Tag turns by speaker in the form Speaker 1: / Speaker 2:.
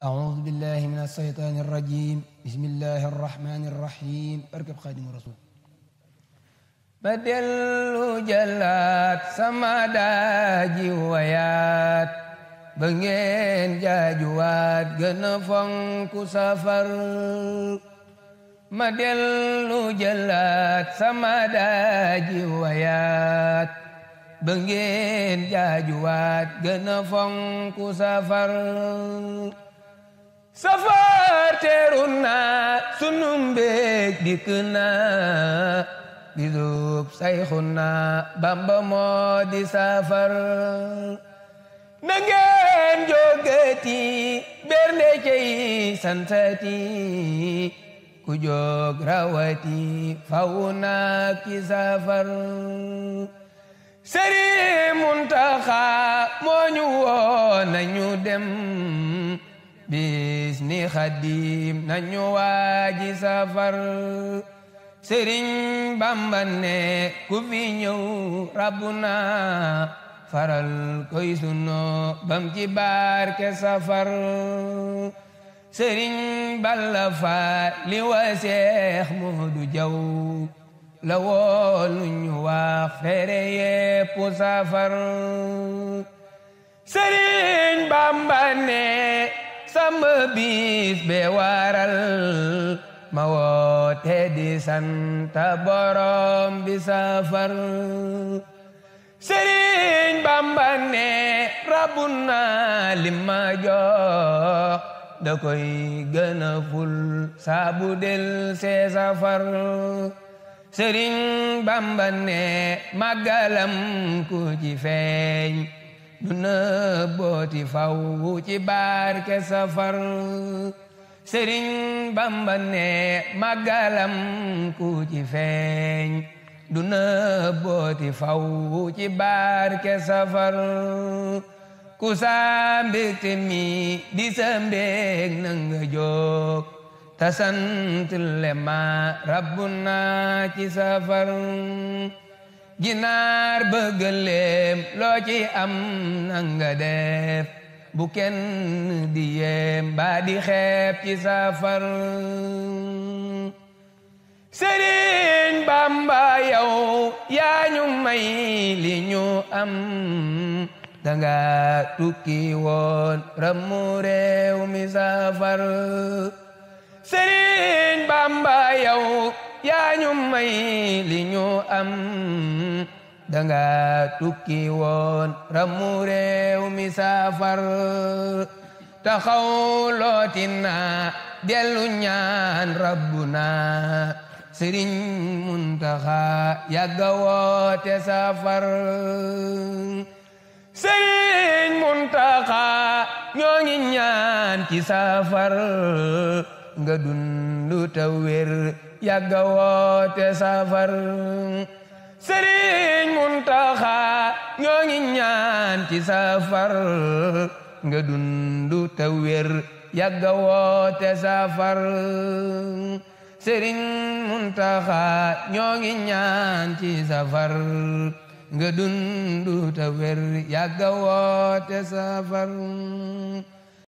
Speaker 1: أعوذ بالله من الشيطان الرجيم بسم الله الرحمن الرحيم اركب خادم الرسول ma dellu jëlaat sama daaji wayaat ba ngeen jaajuwaat gën a fonku safar ma dellu jëlaat sama daaji wayaat ba ngeen jaajuwaat gën a fonku safar safar teeru na sunu mbég dikk na bisub Sayxuna Bamba moo di safar na ngeen jógati bernde cey santati ku jóg rawati faw na ki safar Sëriñ Muntaxa moo ñu woo nañu dem bis ni Xaadim nañu waaji safar Sëriñ Bamba ne ku fi ñëw Rabbuna faral koy sunu bam ci barke safar Sëriñ Balla Faali wa Seex Moodu Jaw la woolu ñu wax fere yépp safar Sëriñ Bamba ne sama bis be waral ma woote di santa borom bi safar Sëriñ Bamba ne Rabbuna li ma jox da koy gën a ful saabu del see safar Sëriñ Bamba ne màggalam ku ci feeñ du na booti faw ci barke safar Sëriñ Bamba ne màggalam ku ci feeñ du na booti faw ci barke safar ku sa mbégte mi di sa mbég na nga jóg ta sant le ma Rabbuna ci safar ginaar bëggaleem loo ci am na nga def bu kenn di yem ba di xeeb ci safar Sëriñ Bamba yow yaa ñu may li ñu am danga tukki woon ramu réew mi safar Sëriñ Bamba yow yaa ñu may li ñu am danga tukki woon ramu réew mi safar taxaw lootina dellu ñaan Rabbuna Sëriñ Muntaxa yàgga woote safar Sëriñ Muntaxa ñoo ngi ñaan ci safar nga dundu ta wér yàgga woote safar Sëriñ Muntaxa ñoo ngi ñaan ci safar nga dundu ta wér yàgga woote safar Sëriñ Muntaxa ñoo ngi ñaan ci safar nga dundu ta wér yàgga woote safar